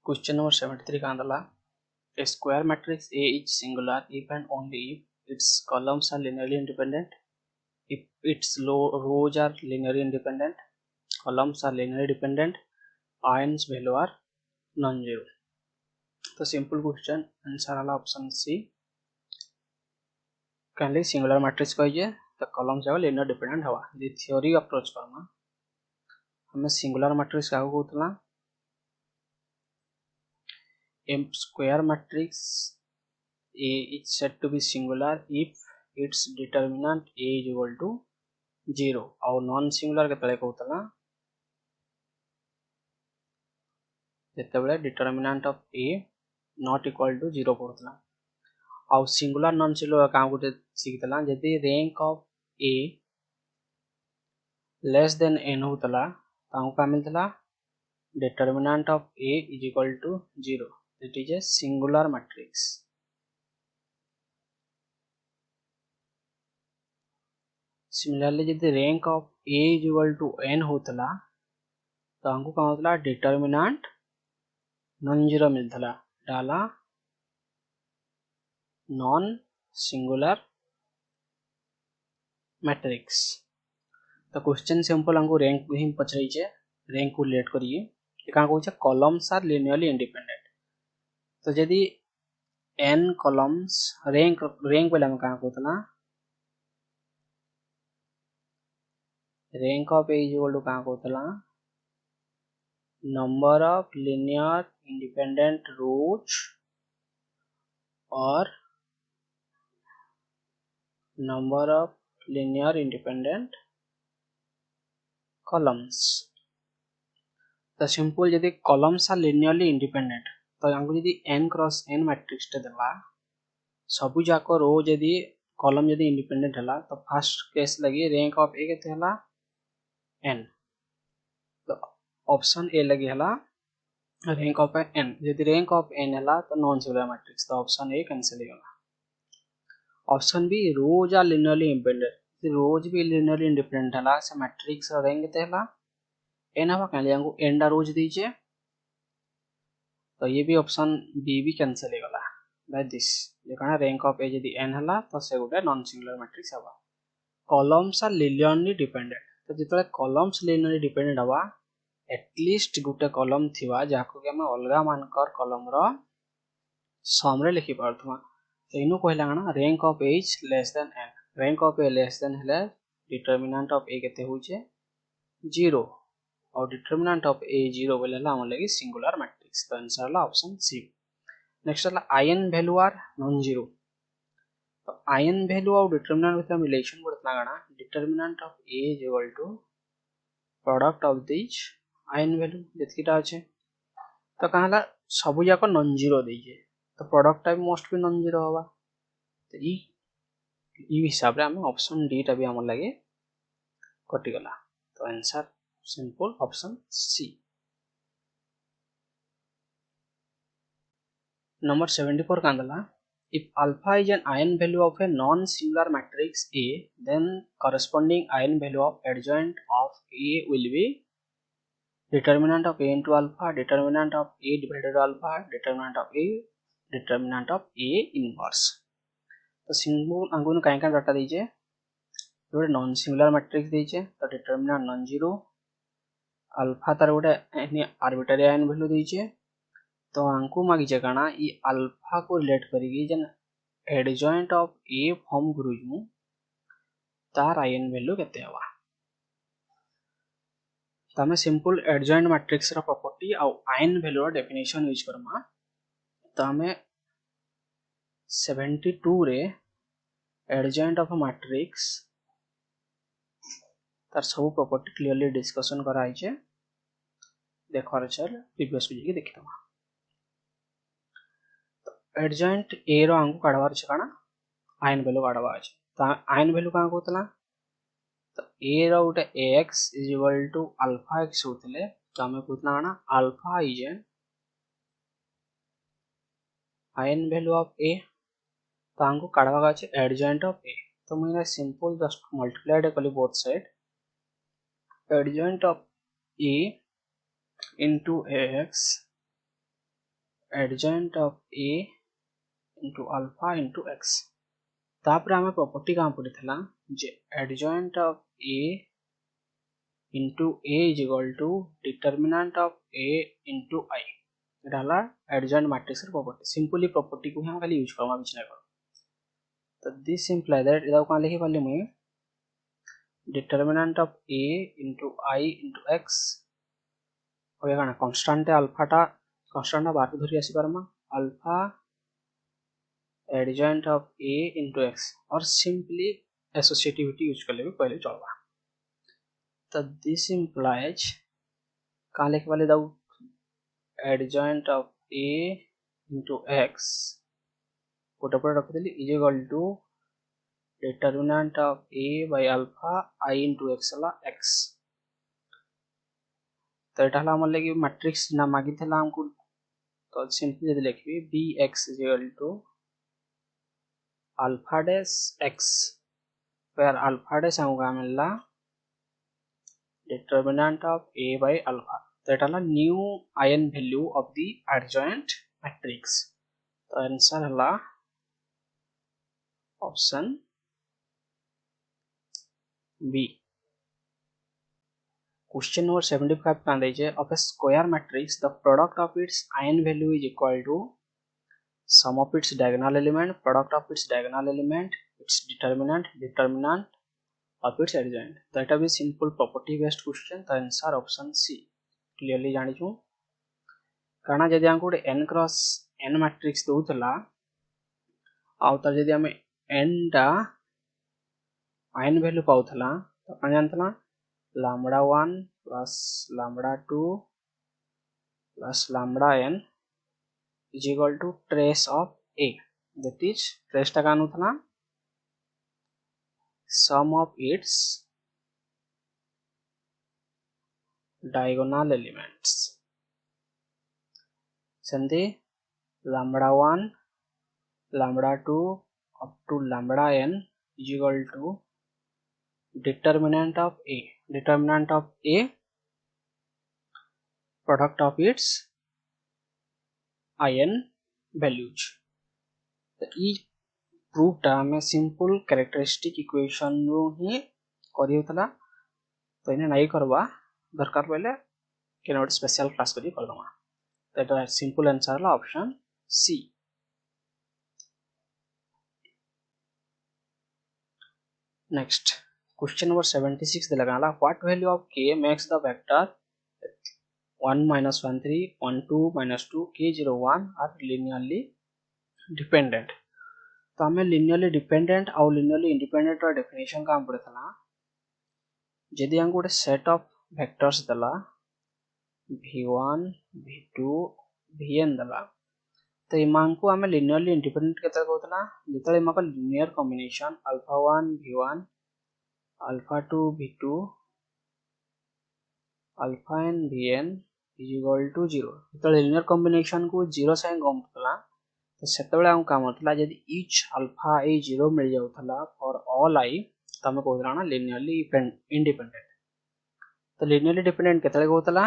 Question number 73 Kandala. A square matrix A is singular if and only if its columns are linearly independent, if its rows are linearly independent, columns are linearly dependent, ions value are non-zero. The simple question answer ala option C. Kindly singular matrix कहिए the columns are linear dependent हवा. The theory approach करना हमें singular matrix क्या होता है? A square matrix A is said to be singular if its determinant A is equal to 0 और non singular केतले होता जेतेबेले determinant of A not equal to 0 होता और singular non singular काम को सीखतला यदि rank of A less than n होतला ताऊ का मिलतला determinant of A is equal to 0. That is a singular matrix. Similarly यदि rank of A is equal to n होतला तो हमको क्या होतला determinant नॉन जीरो मिलतला डाला नॉन सिंगुलर मैट्रिक्स. तो क्वेश्चन सिंपल हमको रैंक ही पचरई छे रैंक को लेट करिए ये का कहू छे कॉलम्स आर लिनियरली इंडिपेंडेंट. तो यदि n कॉलम्स रैंक पहले हम का कहतला rank of A is equal to का कहतला number of linear independent rows और number of linear independent columns. The simple यदि columns are linearly independent तो हमको यदि n cross n matrix टे देला सबु जाक रो यदि column यदि independent हला तो फर्स्ट केस लगी rank of A केते हला n तो ऑप्शन A लगी हला rank of n यदि rank of n हला तो नॉन सिंगुलर मैट्रिक्स तो ऑप्शन A कैंसिल हो गला. Option B rows are linearly independent rows भी लिनियरली इंडिपेंडेंट हला से मैट्रिक्स रैंक केते हला n हवा कहले हमको n डा रोज दीजिए तो ये भी ऑप्शन बी भी कैंसिल हो गला लाइक दिस ये कहना रैंक ऑफ A यदि n हला तो से गोटे नॉन सिंगुलर मैट्रिक्स हवा. कॉलम्स आर लिनियरली डिपेंडेंट तो जितले कॉलम्स लिनियरली डिपेंडेंट हवा एटलीस्ट गोटे कॉलम थिवा जाको के हम अलगा मानकर कॉलम रो सम रे लिखि पारथमा तो इनु कहला ना rank of A is less than n. Rank of A less than हले डिटरमिनेंट ऑफ A केते होचे 0 और डिटरमिनेंट ऑफ A 0 बोलेला हम लगी सिंगुलर मैट्रिक्स. तो आंसर हला ऑप्शन सी. नेक्स्ट हला eigenvalue are non zero. तो आयन वैल्यू और डिटरमिनेंट विथ रिलेशन करतना गाना determinant of A is equal to product of this eigenvalue जतकीटा আছে तो कहला सब जाक नॉन जीरो दीजिए तो प्रोडक्ट टाइप मोस्ट भी नॉन जीरो होगा तो ई हिसाब रे हम ऑप्शन डी टा भी हम लगे कटि गला. तो answer simple option C. Number 74 कांदला if alpha is an ion value of a non singular matrix A then corresponding ion value of adjoint of A will be determinant of A into alpha, determinant of A divided by alpha, determinant of A, determinant of A inverse. तो simple हमको कहीं कहीं data दीजिए गोटे non singular matrix दीजिए तो determinant non zero alpha तार गोटे आर्बिट्रेरी आयन वैल्यू दीजिए तो हमको मागिजे काना ई अल्फा को रिलेट करिगी जन एडजॉइंट ऑफ A फॉर्म करूजु तार आयन वैल्यू केते हवा. तो हमें सिंपल एडजॉइंट मैट्रिक्स रा प्रॉपर्टी और आयन वैल्यू रा डेफिनेशन यूज करमा तो हमें 72 रे एडजॉइंट ऑफ अ मैट्रिक्स तार सब प्रॉपर्टी क्लियरली डिस्कशन कराई छे देखवार चल प्रीवियस वीडियो के देखितमा. तो एडजॉइंट A रो हमको काढवार छे काना आयन वैल्यू काढवार छे तो आयन वैल्यू का होतला तो A रो उटे Ax is equal to alpha x होतले तो हमें पूछना है ना अल्फा is an eigenvalue of A तो हमको काढवा छे एडजॉइंट ऑफ A तो मैं सिंपल जस्ट मल्टीप्लाइड कली both side adjoint of A into Ax adjoint of A into alpha into X तापर आम प्रॉपर्टी कहाँ पढ़ी जे adjoint of A into A is equal to determinant of A into I एटा हला adjoint matrix property simply property को हम खाली यूज करबा बिच ना तो दिस इंप्लाई दैट इदा को लिखि पाले मुई determinant of A into I into X हो गया कांस्टेंट अल्फाटा कांस्टेंट बाहर धरी आसी पारमा alpha adjoint of A into X और सिंपली एसोसिएटिविटी यूज करले भी पहले चलबा तो दिस इंप्लाइज कहाँ लिखे वाले दाऊ adjoint of A into X गोटे पर रखिदेली is equal to determinant of A by alpha I into X हला एक्स तो एटा हला हमर लगी मैट्रिक्स ना मागी थला हमको तो सिंपली यदि लिखबी B X is equal to alpha dash X where alpha dash हमको मिलला determinant of A by alpha तो एटा हला new eigenvalue of the adjoint matrix तो आंसर हला ऑप्शन बी क्वेश्चन नंबर 75 का दे of A square matrix the product of its eigenvalue is equal to sum of its diagonal element product of its diagonal element its determinant of its adjoint तो एटा भी simple property based question तो answer option C clearly जानि छु काना जदि हम कोड n क्रॉस n मैट्रिक्स दोतला आउ तर जदि हम n टा आयन वैल्यू पाउथला तो अपन जानतला lambda 1 plus lambda 2 plus lambda n is equal to trace of A that is trace टा कान उतना sum of its diagonal elements संदे lambda 1 lambda 2 up to lambda n is equal to determinant of A product of its ion values तो ई प्रूफटा हमें simple characteristic equation रो ही करियथला तो इने नाही करबा दरकार पहले के नोट स्पेशल क्लास करी कर दमा तो एटा सिंपल आंसर ला option C next question number 76 दे लगाला what value of k makes the vector 1 minus 1 3 1 2 minus 2 k 0 1 are linearly dependent तो हमें linearly dependent और linearly independent का definition का हम पढ़ता यदि हम कोटे set of vectors दला v1 v2 vn दला तो इमान को हमें linearly independent केतर कोतला जितने इमान का linear combination alpha 1 v1 alpha 2 v2 alpha n vn is equal to 0 तो linear combination को 0 से गम कला तो सेतबेले हम काम होतला यदि each alpha i 0 mill जाउतला for all i तो हमें कहला ना linearly independent तो linearly dependent केतले होतला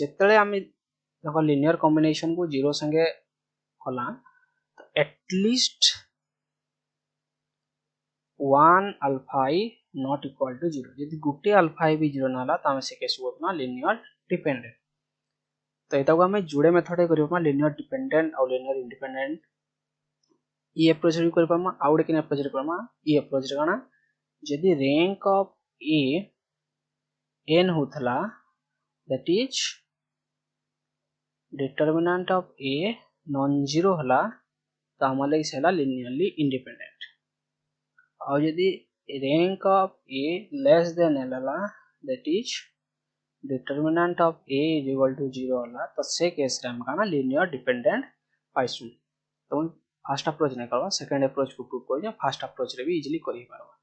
जेतले हम देखो linear combination को 0 संगे कला तो at least one alpha i not equal to 0 यदि गुटे alpha i भी 0 नाला तो हमें से केस होतना linear dependent तो एटा को हमें जुड़े मेथड करियो लिनियर डिपेंडेंट और लिनियर इंडिपेंडेंट ई अप्रोच रे कर परमा आउट के अप्रोच रे परमा ई अप्रोच रे गाना यदि रैंक ऑफ ए n होथला that is determinant of A non zero हला तो हमले सेला लिनियरली इंडिपेंडेंट और यदि rank of A less than एलला that is determinant of a is equal to 0 होला तो से केस रे हम काना लिनियर डिपेंडेंट पाइसु तो फर्स्ट अप्रोच नै करबा सेकंड अप्रोच को प्रूव कर फर्स्ट अप्रोच रे भी इजीली करि पारबा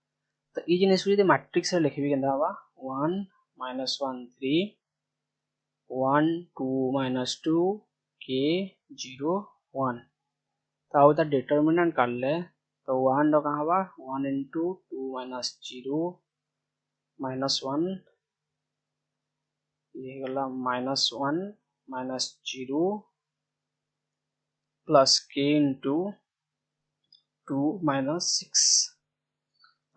तो ई जिनिस यदि मैट्रिक्स रे लिखबी केनदा हवा 1 -1 3 1 2 -2 k 0 1 तो आउ ता डिटर्मिनेंट कर ले तो 1 रो का हवा 1 * 2 -0 -1 ये गला -1 -0 प्लस k इंटू 2 माइनस 6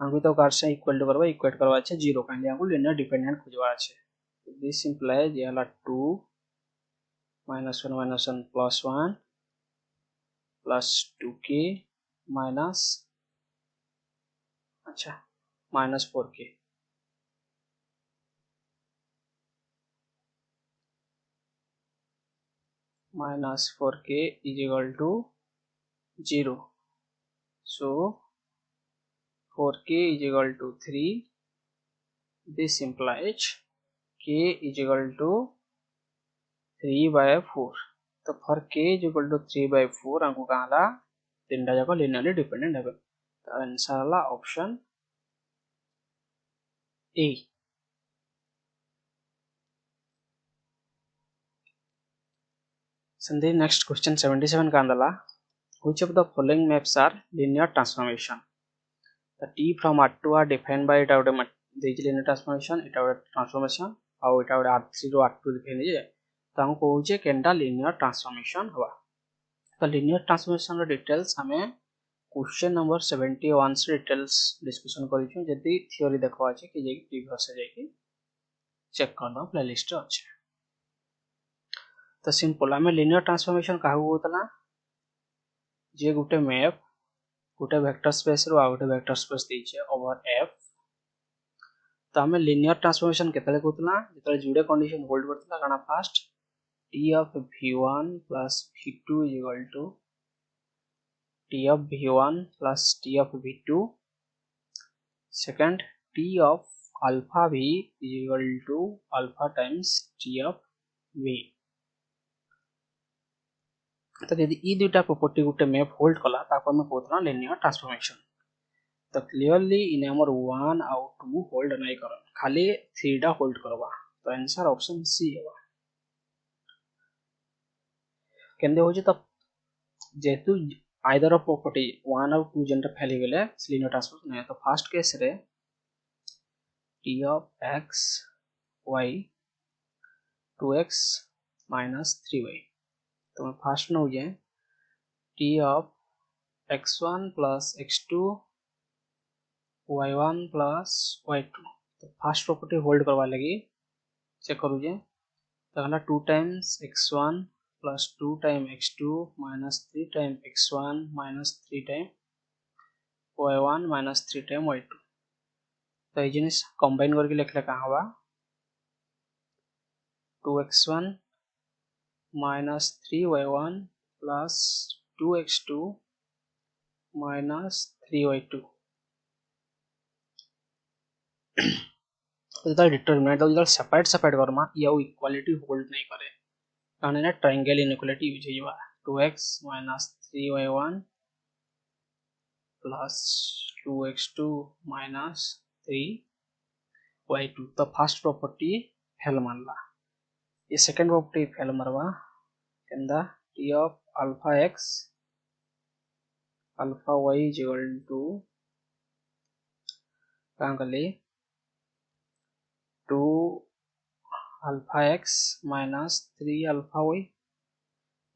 हमको तो कार से इक्वल टू करवा इक्वेट करवा अच्छे 0 काइंड हमको लीनियर डिपेंडेंट खोजवा अच्छे दिस इंप्लाइज ये वाला 2 -1 प्लस 1 प्लस 2k माइनस अच्छा minus 4k minus 4k is equal to 0. So 4k is equal to 3. This implies k is equal to 3 by 4. तो for k is equal to 3 by 4 हमको कहाँ ला तीनटा जाको linearly dependent है तो answer ला option A. संदे नेक्स्ट क्वेश्चन 77 का अंदला which of the following maps are linear transformation the t from r2 are defined by it out this linear transformation it out transformation ଆଉ ଏଟା ଗୋଟେ r3 ରୁ r2 define ହେଇजे ତ हम कहूचे केनटा linear transformation हवा तो linear transformation रो details हमें question number 71 से डिटेल्स डिस्कशन करिछु जदी थ्योरी देखवा अछि कि जे प्रीवियस से जाई चेक कर दो प्लेलिस्ट रे अछि तो सिंपल हमें linear transformation काहू होतला जे गुटे मैप गुटे वेक्टर स्पेस रो आ गुटे वेक्टर स्पेस दीचे ओवर f तो हमें linear transformation केतले कोतला जेतले जुडे कंडीशन होल्ड करतला काना first t of v1 plus v2 is equal to t of v1 plus t of v2 second t of alpha v is equal to alpha times t of v तो यदि ई दुटा property गुटे map hold कला ताको हमें Kotla linear transformation तो clearly in हमर 1 आउ 2 hold नहीं करन खाली 3 टा होल्ड करवा तो आंसर ऑप्शन सी हेबा केंदे होजे तो जेतु आइदर ऑफ प्रॉपर्टी 1 और 2 जेंडर फैली गेले linear transformation है तो फर्स्ट केस रे t of x y 2x minus 3y तो मैं फर्स्ट न हो जाए t of x1 plus x2 y1 plus y2 तो फर्स्ट प्रॉपर्टी होल्ड करवा लगी चेक करू जे तो हला 2 times x1 plus 2 times x2 minus 3 times x1 minus 3 times y1 minus 3 times y2 तो ये जिनिस कंबाइन करके लिखले कहां होगा 2x1 minus 3y1 plus 2x2 minus 3y2 तो इधर डिटरमिनेंट तो इधर सेपरेट करमा या वो इक्वालिटी होल्ड नहीं करे कारण ना ट्रायंगल इनइक्वालिटी यूज होइबा 2x minus 3y1 plus 2x2 minus 3y2 तो फर्स्ट प्रॉपर्टी फेल मानला ये सेकंड प्रॉपर्टी फेल मरवा केंदा t of alpha x alpha y is equal to कांगली 2 alpha x minus 3 alpha y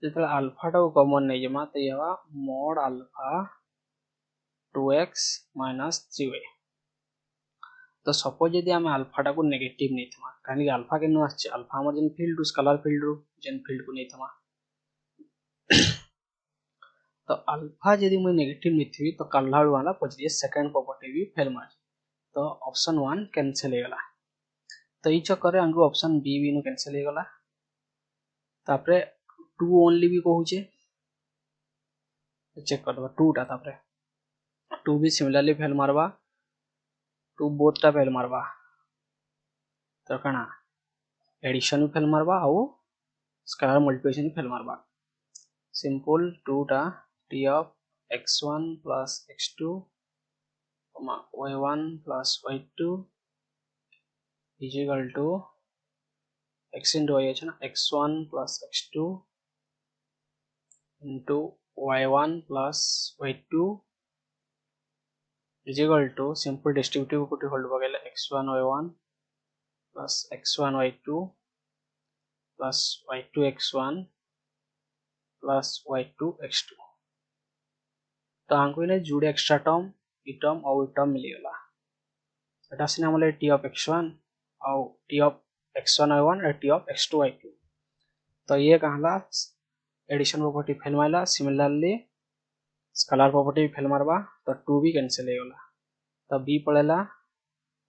जितला अल्फा टा common नहीं जमा तो यह mod alpha 2x minus 3y तो सपोज यदि हम अल्फा टा को नेगेटिव नहीं थमा काहे कि अल्फा के नो आछे अल्फा हमर जन फील्ड स्केलर फील्ड रो जन फील्ड को नहीं थमा तो अल्फा यदि मैं नेगेटिव नहीं थी तो कल्ला वाला पॉजिटिव सेकंड प्रॉपर्टी भी फेल मार तो ऑप्शन 1 कैंसिल हो गला तो ई चक्कर हमको ऑप्शन बी भी नो कैंसिल हो गला तापरे 2 ओनली भी कहूचे चेक कर दबा 2 टा तापरे 2 भी सिमिलरली फेल मारबा 2 बोथ टा फेल मारबा तो कना एडिशन भी फेल मारबा और स्केलर मल्टीप्लिकेशन भी फेल मारबा सिंपल 2 टा t of x1 plus x2 y1 plus y2 is equal to x into y है ना x1 plus x2 into y1 plus y2 is equal to simple distributive property hold बगैर x1 y1 plus x1 y2 plus y2 x1 plus y2 x2 तो हमको इने जुड़े extra term ई term और ई term मिल गला एटा सिना हमले t ऑफ x1 और t of x1 y1 और t ऑफ x2 y2 तो ये कहला एडिशन प्रॉपर्टी फेल मारला सिमिलरली स्केलर प्रॉपर्टी फेल मारबा तो 2 भी कैंसिल हो गला तो b पड़ेला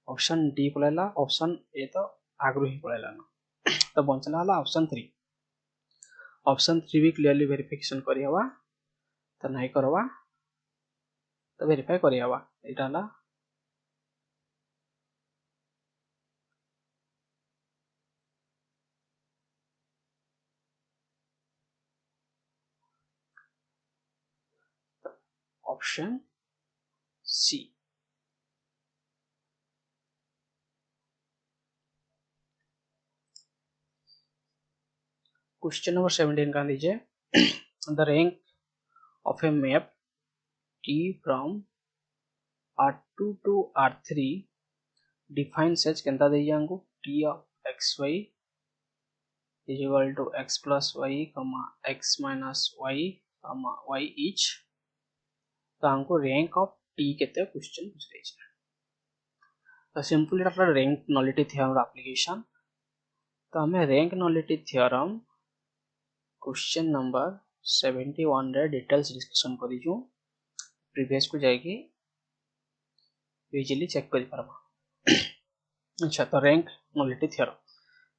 ऑप्शन डी पड़ेला ऑप्शन ए तो आगु ही पड़ेला तो बंचला हला ऑप्शन 3 ऑप्शन 3 भी क्लियरली वेरिफिकेशन करी हवा तो नहीं करवा तो वेरीफाई करी हवा एटा हला ऑप्शन सी क्वेश्चन नंबर 17 का लीजिए the rank of a map T from R2 to R3 defines as केंता दे जांगो T of xy is equal to x plus y comma x minus y comma y each तो हमको rank of T केते question पूछ रही है तो सिंपली अपना रैंक नॉलिटी थ्योरम एप्लीकेशन तो हमें rank nullity theorem question number 71 रे डिटेल्स डिस्कशन करी छु प्रीवियस को जाएगी इजीली चेक कर पारबा अच्छा तो रैंक नॉलिटी थ्योरम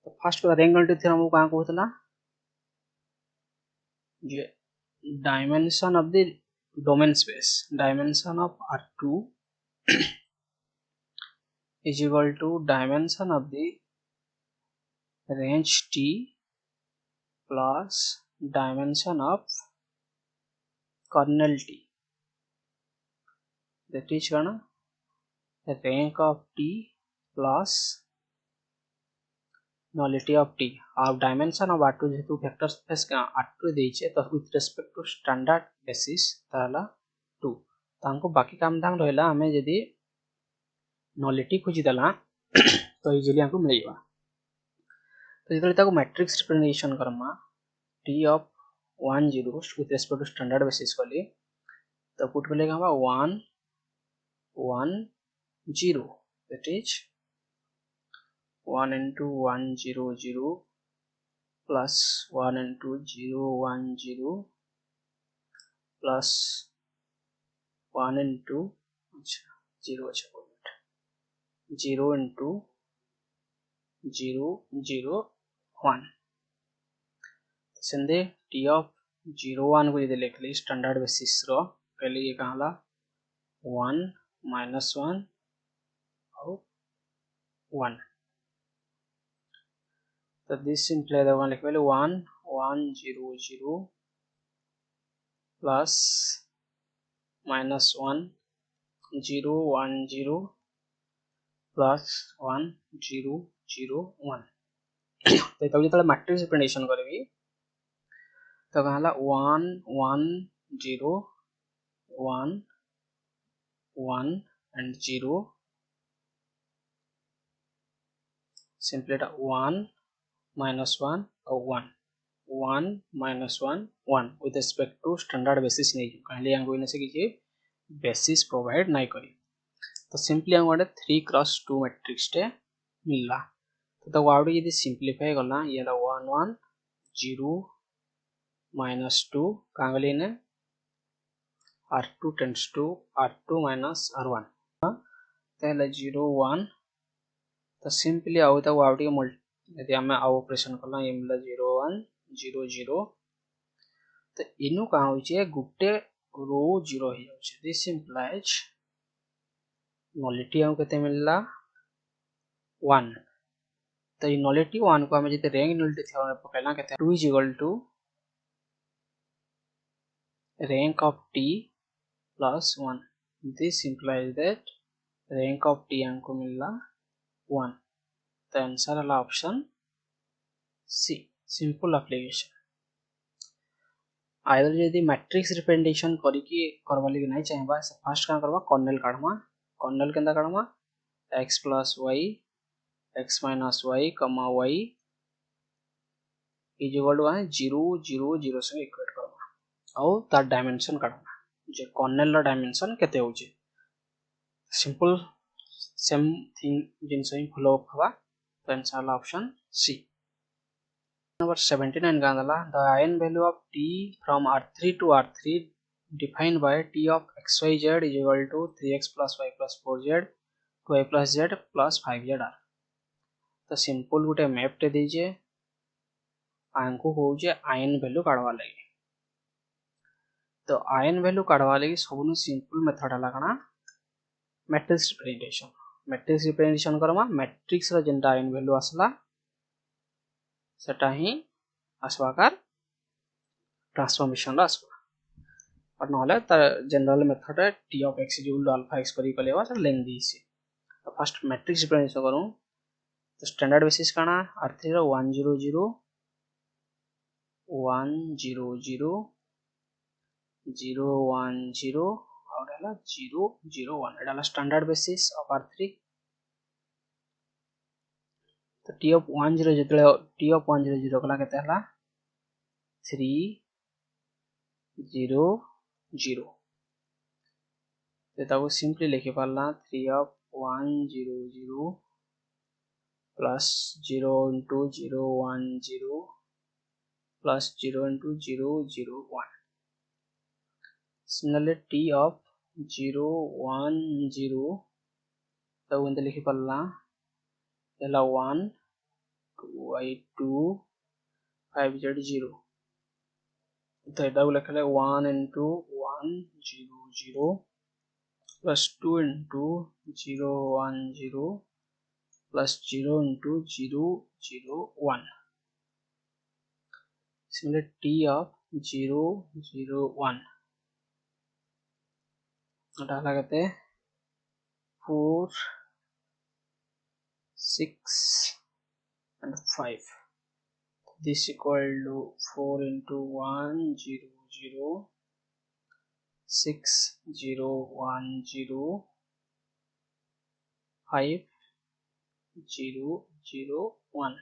तो फर्स्ट को रैंक नॉलिटी थ्योरम को कहां कहतला जे dimension of the domain space dimension of R2 is equal to dimension of the range T plus dimension of kernel T that is gonna the rank of T plus nullity of T और dimension of R2 जेतु vector space का R2 देइछे तो with respect to standard basis ताला 2 तो हमको बाकी काम दाम रहला हमें यदि nullity खोजी देला तो इजीली हमको मिल जावा तो जेतले ताको matrix representation Karma T of 1 0 with respect to standard basis वाली तो पुट को लेगा हम 1 1 0 that is 1 into 1 0 0 plus 1 into 0 1 0 plus 1 into 0 0 into 0 0 1 सेंदे T of 0 1 को यदि लिख ली स्टैंडर्ड बेसिस रो पहले ये कहला 1 minus 1 और 1 तो दिस सिंपली द वन लिख पहले 1 1 0 0 plus minus 1 0 1 0 plus 1 0 0 1 तो तब जेतले मैट्रिक्स रिप्रेजेंटेशन करबी तो कहला 1 1 0 1 1 and 0 simply 1 minus 1 और 1 1 minus 1 1 with respect to standard basis नहीं कहले हमको इने से कीजिए बेसिस प्रोवाइड नहीं करी तो सिंपली हमको 3 क्रॉस 2 मैट्रिक्स टे मिलला तो वाउडी यदि सिंपलीफाई करला ये 1 1 0 minus 2 कांगली ने R2 tends to R2 minus R1 तेला 0 1 तो सिंपली आउ तो वाउडी यदि हमें आउ ऑपरेशन करला ये मिला 0 1 0 0 तो इनु का होई छे गुटे रो 0 ही होय छे दिस इंप्लाइज नॉलिटी हम केते मिलला 1 तो ये नॉलिटी 1 को हमें जते रैंक नॉलिटी थ्योरम पकड़ला केते 2 is equal to rank of T plus 1 this implies that rank of T हमको मिलला 1 तो आंसर वाला option C simple application either यदि मैट्रिक्स रिप्रेजेंटेशन करी कि करवा लगे नहीं चाहिबा फर्स्ट का करबा कर्नल काढमा कर्नल केंदा काढमा x plus y x minus y y is equal to 0 0 0 से इक्वेट करबा ଆଉ तार डायमेंशन काढना जे कर्नेल रो डायमेंशन केते होचे सिंपल सेम थिंग जिनस ही फॉलो अप हवा तो आंसर वाला ऑप्शन सी नंबर 79 का answer the ion value of t from r3 to r3 defined by t of xyz is equal to 3x plus y plus 4z 2y plus z plus 5z r तो simple गुटे map टे दीजिए आंको होचे ion value काढवा लगी तो ion value काढवा लगी सबनु simple method हला कना matrix representation Karma matrix रो जेंटा ion value आसला सेटा ही आसवाकार ट्रांसफॉर्मेशन रो आसवा और नहले त general method t of x is equal to alpha x करी कलेवा सर लेंग दीसी तो फर्स्ट मैट्रिक्स रिप्रेजेंटेशन करू तो स्टैंडर्ड बेसिस काना r3 रो 1 0 0 1 0 0 0 1 0 और हला 0 0 1 एडाला स्टैंडर्ड बेसिस ऑफ r3 तो t of 1 0 जेतले t of 1 0 0 कला केते हला 3 0 0 तो सिंपली लिखि पारला 3 of 1 0 0 plus 0 into 0 1 0 plus 0 into 0 0 1 similarly t of 0 1 0 तो इंदे लिखि पारला एला 1 2 y 2 5 z 0 तो एटा लिखले 1 into 1 0 0 plus 2 into 0 1 0 plus 0 into 0 0 1 similarly t of 0 0 1 एटा हला केते 4 6 and 5 this equal to 4 into 1 0 0 6 0 1 0 5 0 0 1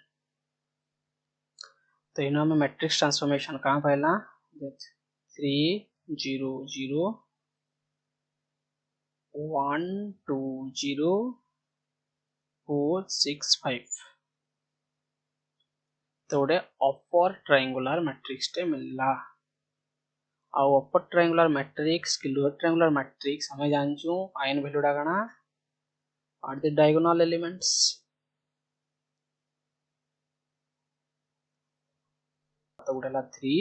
तो इनो में मैट्रिक्स ट्रांसफॉर्मेशन कहाँ पहला 3 0 0 1 2 0 4 6 5 तो गोटे अपर ट्रायंगुलर मैट्रिक्स टे मिलला आउ अपर ट्रायंगुलर मैट्रिक्स कि लोअर ट्रायंगुलर मैट्रिक्स हमें जानचू आयन वैल्यूडा कना आर द डायगोनल एलिमेंट्स तो गोटेला 3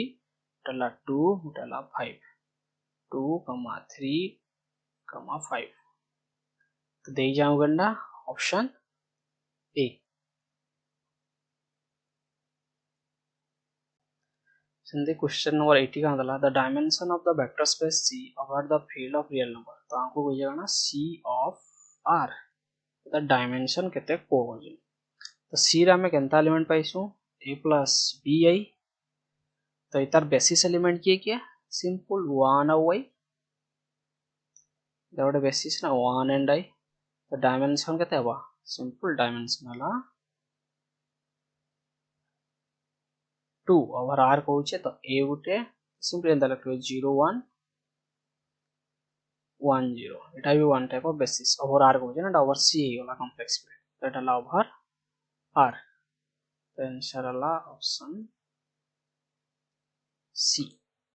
गोटेला 2 गोटेला 5 2 3 5 तो दे जाऊं गंडा ऑप्शन ए सिंधे क्वेश्चन नंबर 80 का answer the dimension of the vector space C over the field of real number तो आपको हो जाएगा ना C of R the dimension केते को हो जे तो C रा में केनता एलिमेंट पाइसु A plus BI तो इतार बेसिस एलिमेंट किए सिंपल 1 और y द बेसिस ना 1 and I तो डायमेंशन केते हबा सिंपल डायमेंशन हला 2 ओवर r कहूचे तो a गुटे सिंपली एंता लिखबे 0 1 1 0 एटा भी one type of basis over r कहूचे ना ओवर c होला कॉम्प्लेक्स पे तो एटा ला ओवर r तो आंसर हला ऑप्शन C